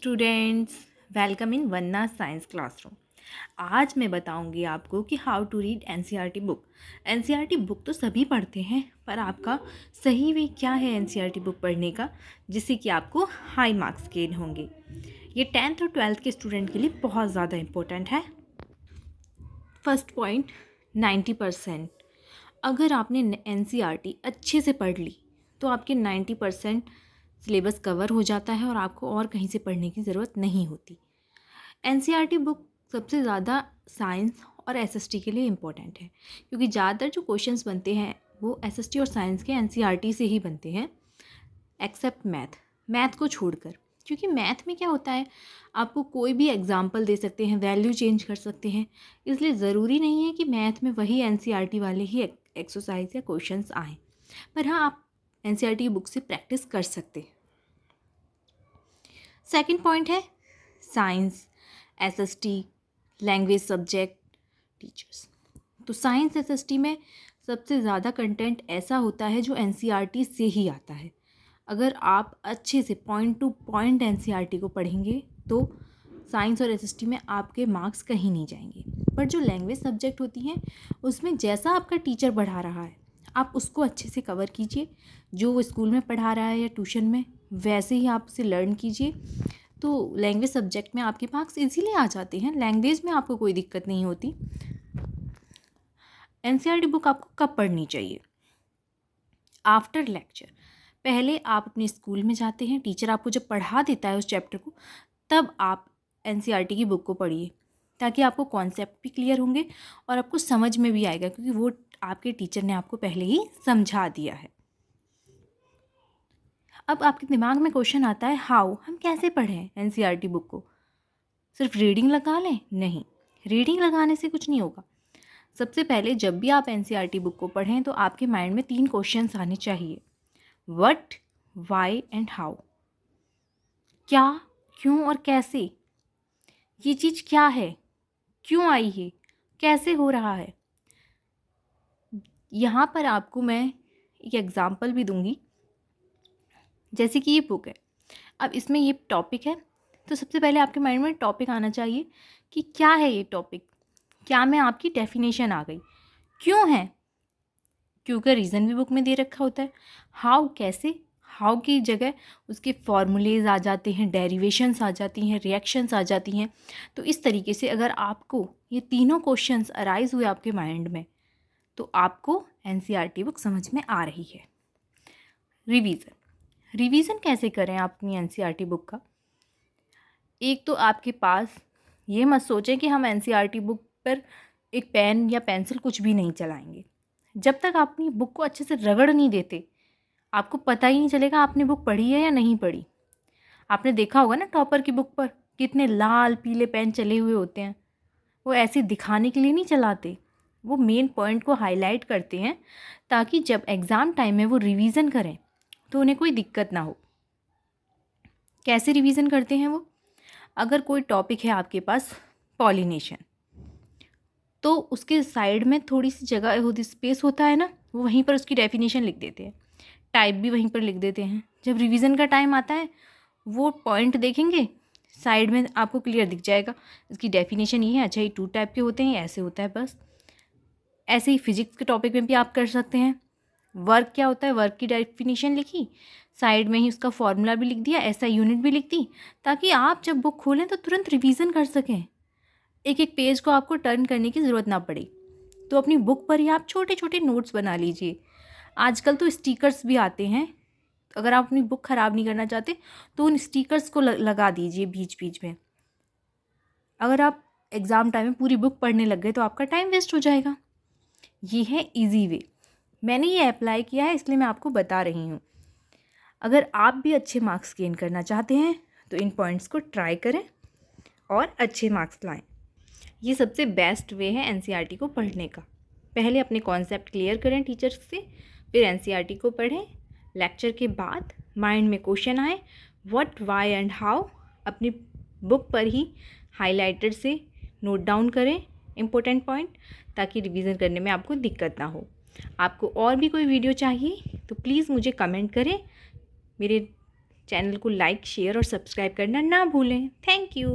Students, welcome in wanna science classroom. आज मैं बताऊंगी आपको कि how to read NCERT book. NCERT book तो सभी पढ़ते हैं, पर आपका सही वे क्या है एनसीईआरटी बुक पढ़ने का, जिससे कि आपको हाई मार्क्स गेन होंगे। ये 10th और 12th के स्टूडेंट के लिए बहुत ज़्यादा इम्पोर्टेंट है। First point, 90%। अगर आपने एनसीईआरटी अच्छे से पढ़ ली तो आपके 90% सिलेबस कवर हो जाता है और आपको और कहीं से पढ़ने की ज़रूरत नहीं होती। एनसीईआरटी बुक सबसे ज़्यादा साइंस और एसएसटी के लिए इम्पोर्टेंट है, क्योंकि ज़्यादातर जो क्वेश्चंस बनते हैं वो एसएसटी और साइंस के एनसीईआरटी से ही बनते हैं, एक्सेप्ट मैथ को छोड़कर। क्योंकि मैथ में क्या होता है, आपको कोई भी एग्जाम्पल दे सकते हैं, वैल्यू चेंज कर सकते हैं, इसलिए ज़रूरी नहीं है कि मैथ में वही एनसीईआरटी वाले ही एक्सरसाइज या क्वेश्चंस आएँ। पर हाँ, आप एनसीईआरटी बुक से प्रैक्टिस कर सकते हैं। सेकंड पॉइंट है science, SST, language subject, teachers. तो साइंस एसएसटी में सबसे ज़्यादा कंटेंट ऐसा होता है जो एनसीईआरटी से ही आता है। अगर आप अच्छे से पॉइंट टू पॉइंट एनसीईआरटी को पढ़ेंगे तो साइंस और एसएसटी में आपके मार्क्स कहीं नहीं जाएंगे। पर जो लैंग्वेज सब्जेक्ट होती हैं उसमें जैसा आपका टीचर पढ़ा रहा है आप उसको अच्छे से कवर कीजिए। जो वो स्कूल में पढ़ा रहा है या ट्यूशन में, वैसे ही आप उसे लर्न कीजिए, तो लैंग्वेज सब्जेक्ट में आपके मार्क्स इजीली आ जाते हैं। लैंग्वेज में आपको कोई दिक्कत नहीं होती। एनसीईआरटी बुक आपको कब पढ़नी चाहिए? After lecture. पहले आप अपने स्कूल में जाते हैं, टीचर आपको जब पढ़ा देता है उस चैप्टर को, तब आप एनसीईआरटी की बुक को पढ़िए, ताकि आपको कॉन्सेप्ट भी क्लियर होंगे और आपको समझ में भी आएगा, क्योंकि वो आपके टीचर ने आपको पहले ही समझा दिया है। अब आपके दिमाग में क्वेश्चन आता है, हाउ, हम कैसे पढ़ें एनसीईआरटी बुक को? सिर्फ रीडिंग लगा लें? नहीं, रीडिंग लगाने से कुछ नहीं होगा। सबसे पहले जब भी आप एनसीईआरटी बुक को पढ़ें तो आपके माइंड में 3 क्वेश्चंस आने चाहिए। What, why and how. क्या, क्यों और कैसे। ये चीज़ क्या है, क्यों आई है, कैसे हो रहा है। यहाँ पर आपको मैं एक एग्जांपल भी दूंगी। जैसे कि ये बुक है, अब इसमें ये टॉपिक है, तो सबसे पहले आपके माइंड में टॉपिक आना चाहिए कि क्या है ये टॉपिक। क्या में आपकी डेफिनेशन आ गई। क्यों है, क्यों का रीज़न भी बुक में दे रखा होता है। हाउ, कैसे, हाउ की जगह उसके फॉर्मूलेज आ जाते हैं, डेरिवेशंस आ जाती हैं, रिएक्शंस आ जाती हैं। तो इस तरीके से अगर आपको ये तीनों क्वेश्चंस अराइज हुए आपके माइंड में, तो आपको एनसीईआरटी बुक समझ में आ रही है। रिवीजन कैसे करें आप अपनी एनसीईआरटी बुक का? एक तो आपके पास, ये मत सोचें कि हम एनसीईआरटी बुक पर एक पेन या पेंसिल कुछ भी नहीं चलाएंगे। जब तक आप अपनी बुक को अच्छे से रगड़ नहीं देते, आपको पता ही नहीं चलेगा आपने बुक पढ़ी है या नहीं पढ़ी। आपने देखा होगा ना, टॉपर की बुक पर कितने लाल पीले पेन चले हुए होते हैं। वो ऐसे दिखाने के लिए नहीं चलाते, वो मेन पॉइंट को हाईलाइट करते हैं, ताकि जब एग्ज़ाम टाइम में वो रिवीजन करें तो उन्हें कोई दिक्कत ना हो। कैसे रिवीजन करते हैं वो? अगर कोई टॉपिक है आपके पास, पॉलिनेशन, तो उसके साइड में थोड़ी सी जगह होती, स्पेस होता है ना, वो वहीं पर उसकी डेफिनेशन लिख देते हैं, टाइप भी वहीं पर लिख देते हैं। जब रिवीजन का टाइम आता है वो पॉइंट देखेंगे, साइड में आपको क्लियर दिख जाएगा इसकी डेफिनेशन ये है। अच्छा, ये 2 टाइप के होते हैं, ऐसे होता है बस। ऐसे ही फिजिक्स के टॉपिक में भी आप कर सकते हैं। वर्क क्या होता है, वर्क की डेफिनेशन लिखी, साइड में ही उसका फॉर्मूला भी लिख दिया, ऐसा यूनिट भी लिख दी, ताकि आप जब बुक खोलें तो तुरंत रिवीजन कर सकें, एक एक पेज को आपको टर्न करने की ज़रूरत ना पड़े। तो अपनी बुक पर ही आप छोटे छोटे नोट्स बना लीजिए। आजकल तो स्टिकर्स भी आते हैं, अगर आप अपनी बुक ख़राब नहीं करना चाहते तो उन स्टिकर्स को लगा दीजिए बीच बीच में। अगर आप एग्ज़ाम टाइम में पूरी बुक पढ़ने लग गए तो आपका टाइम वेस्ट हो जाएगा। ये है इजी वे, मैंने ये अप्लाई किया है इसलिए मैं आपको बता रही हूँ। अगर आप भी अच्छे मार्क्स गेन करना चाहते हैं तो इन पॉइंट्स को ट्राई करें और अच्छे मार्क्स लाएं। ये सबसे बेस्ट वे है एनसीईआरटी को पढ़ने का। पहले अपने कॉन्सेप्ट क्लियर करें टीचर्स से, फिर एनसीईआरटी को पढ़ें। लेक्चर के बाद माइंड में क्वेश्चन आए, व्हाट, व्हाई एंड हाउ, अपनी बुक पर ही हाइलाइटर से नोट डाउन करें इम्पोर्टेंट पॉइंट, ताकि रिवीजन करने में आपको दिक्कत ना हो। आपको और भी कोई वीडियो चाहिए तो प्लीज़ मुझे कमेंट करें। मेरे चैनल को लाइक शेयर और सब्सक्राइब करना ना भूलें। Thank you.